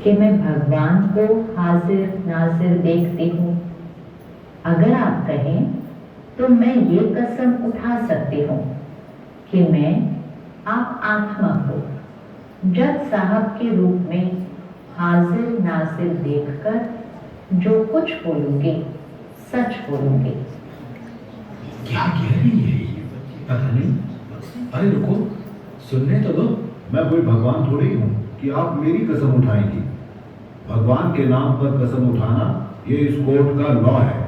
कि मैं भगवान को हाजिर नाजिर देखती हूँ। अगर आप कहें तो मैं ये कसम उठा सकती हूँ कि मैं आप आत्मा को जज साहब के रूप में हाजिर नाजिर देखकर जो कुछ बोलूंगी सच बोलूंगी। क्या कह रही है ये? पता नहीं। अरे रुको, सुनने तो दो। मैं कोई भगवान थोड़ी हूँ कि आप मेरी कसम उठाएंगी। भगवान के नाम पर कसम उठाना ये इस कोर्ट का लॉ है।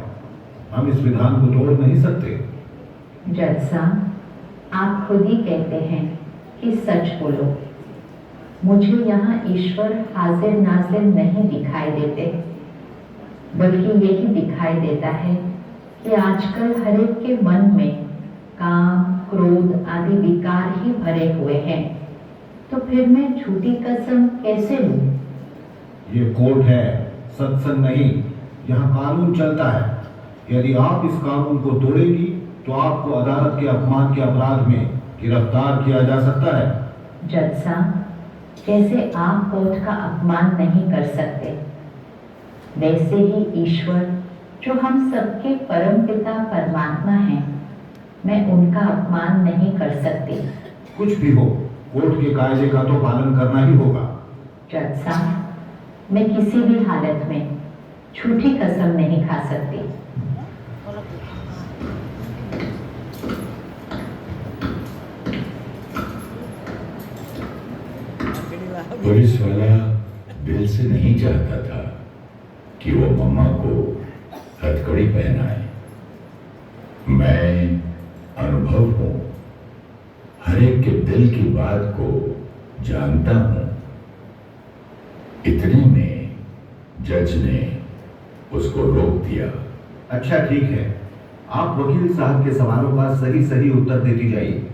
हम इस विधान को तोड़ नहीं सकते। जज साहब, आप खुद ही कहते हैं कि सच बोलो। मुझे यहाँ ईश्वर हाजिर नाजिर नहीं दिखाई देते, बल्कि यही दिखाई देता है कि आजकल हर एक के मन में काम क्रोध आदि विकार ही भरे हुए हैं। तो फिर मैं झूठी कसम कैसे लूं? ये कोर्ट है, सत्संग नहीं। यहाँ कानून चलता है। यदि आप इस कानून को तोड़ेंगी तो आपको अदालत के अपमान के अपराध में गिरफ्तार किया जा सकता है। जज साहब, जैसे आप कोर्ट का अपमान नहीं कर सकते, वैसे ही ईश्वर जो हम सबके परम पिता परमात्मा हैं, मैं उनका अपमान नहीं कर सकती। कुछ भी हो, कोर्ट के कायदे का तो पालन करना ही होगा। जज साहब, मैं किसी भी हालत में झूठी कसम नहीं खा सकती। पुलिस वाला दिल से नहीं चाहता था कि वो मम्मा को हथकड़ी पहनाए। मैं अनुभव हूं, हर एक के दिल की बात को जानता हूं। इतने में जज ने उसको रोक दिया। अच्छा ठीक है, आप वकील साहब के सवालों का सही सही उत्तर देती जाइए।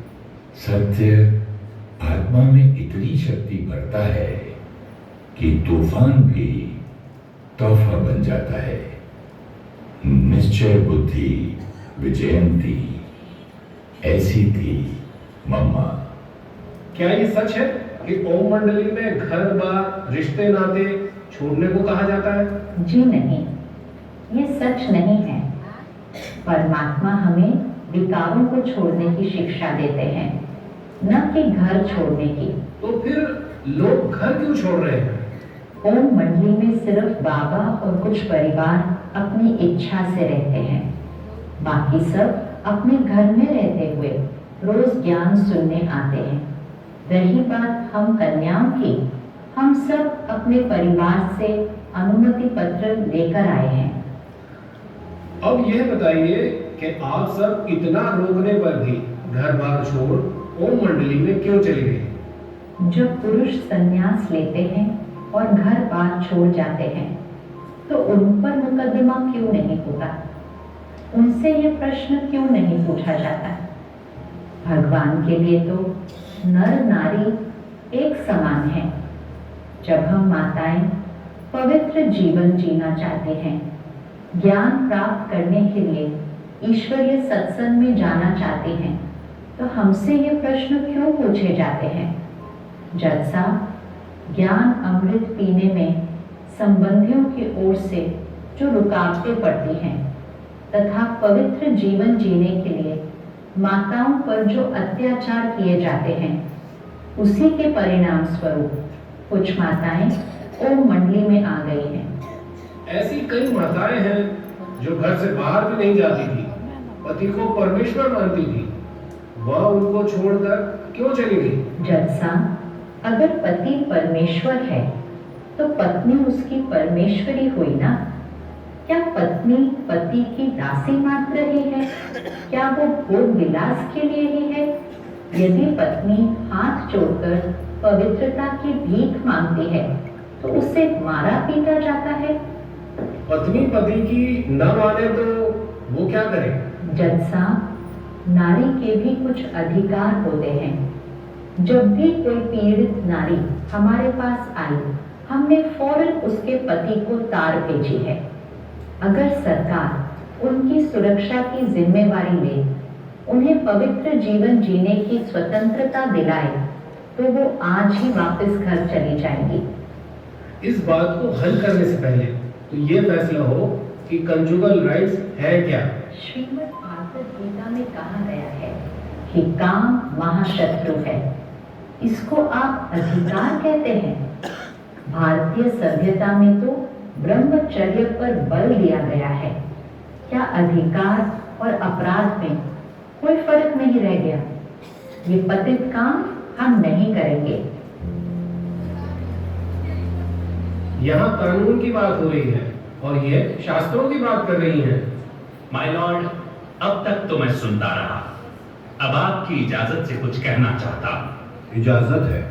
सत्य आत्मा में इतनी शक्ति भरता है कि तूफान भी तोहफा बन जाता है। निश्चय बुद्धि विजयंती, ऐसी थी मम्मा। क्या ये सच है कि ओम मंडली में घर बार रिश्ते नाते छोड़ने को कहा जाता है? जी नहीं, ये सच नहीं है। परमात्मा हमें विकारों को छोड़ने की शिक्षा देते हैं, न कि घर छोड़ने की। तो फिर लोग घर क्यों छोड़ रहे हैं? ओम मंडली में सिर्फ बाबा और कुछ परिवार अपनी इच्छा से रहते हैं। बाकी सब अपने घर में रहते हुए रोज ज्ञान सुनने आते हैं। रही बात हम कन्याओं की, हम सब अपने परिवार से अनुमति पत्र लेकर आए हैं। अब यह बताइए कि आप सब इतना रोकने पर भी घर बार छोड़ ओम मंडली में क्यों चले गए? जब पुरुष संन्यास लेते हैं और घर बार छोड़ जाते हैं तो उन पर मुकदमा क्यों नहीं होता? उनसे ये प्रश्न क्यों नहीं पूछा जाता? भगवान के लिए तो नर नारी एक समान है। जब हम माताएं पवित्र जीवन जीना चाहते हैं, ज्ञान प्राप्त करने के लिए ईश्वरीय सत्संग में जाना चाहते हैं, तो हमसे ये प्रश्न क्यों पूछे जाते हैं? जज साहब, ज्ञान अमृत पीने में संबंधियों की ओर से जो रुकावटें पड़ती हैं तथा पवित्र जीवन जीने के लिए माताओं पर जो अत्याचार किए जाते हैं, उसी के परिणाम स्वरूप कुछ माताएं ओम मंडली में आ गई हैं। ऐसी कई माताएं हैं जो घर से बाहर भी नहीं जाती थी, पति को परमेश्वर मानती थी। वह उनको छोड़कर क्यों चली गई? जज साहब, अगर पति परमेश्वर है तो पत्नी उसकी परमेश्वरी हुई ना। क्या पत्नी पति की दासी मात्र ही है? क्या वो भोग विलास के लिए ही है? यदि पत्नी हाथ जोड़कर पवित्रता की भीख मांगती है तो उसे मारा पीटा जाता है। पत्नी पति की न माने तो वो क्या करे? जज साहब, नारी के भी कुछ अधिकार होते हैं। जब भी कोई पीड़ित नारी हमारे पास आई, हमने फौरन उसके पति को तार भेजी है। अगर सरकार उनकी सुरक्षा की जिम्मेवारी ले, उन्हें पवित्र जीवन जीने की स्वतंत्रता दिलाए, तो वो आज ही वापस घर चली जाएंगी। इस बात को हल करने से पहले तो ये फैसला हो कि कंजुगल राइट्स है क्या। श्रीमद् भागवत गीता में कहा गया है कि काम महाशत्रु है। इसको आप अधिकार कहते हैं। भारतीय सभ्यता में तो ब्रह्मचर्य पर बल दिया गया है। क्या अधिकार और अपराध में कोई फर्क नहीं रह गया? ये पतित काम हम नहीं करेंगे। यहाँ कानून की बात हो रही है और ये शास्त्रों की बात कर रही हैं। माय लॉर्ड, अब तक तो मैं सुनता रहा, अब आपकी इजाजत से कुछ कहना चाहता हूं। इजाजत है।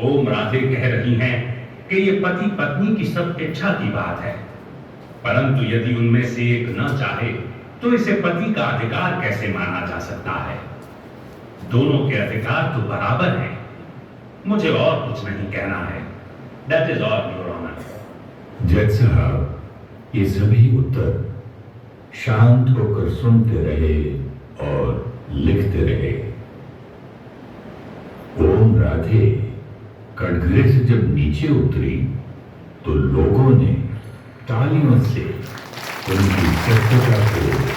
ओम राधे कह रही हैं कि ये पति पत्नी की सब इच्छा की बात है, परंतु यदि उनमें से एक न चाहे तो इसे पति का अधिकार कैसे माना जा सकता है? दोनों के अधिकार तो बराबर हैं। मुझे और कुछ नहीं कहना है। That is all your honour. जज साहब, ये सभी उत्तर शांत होकर सुनते रहे और लिखते रहे। ओम राधे कटघरे से जब नीचे उतरी तो लोगों ने तालियों से उनकी सत्यता को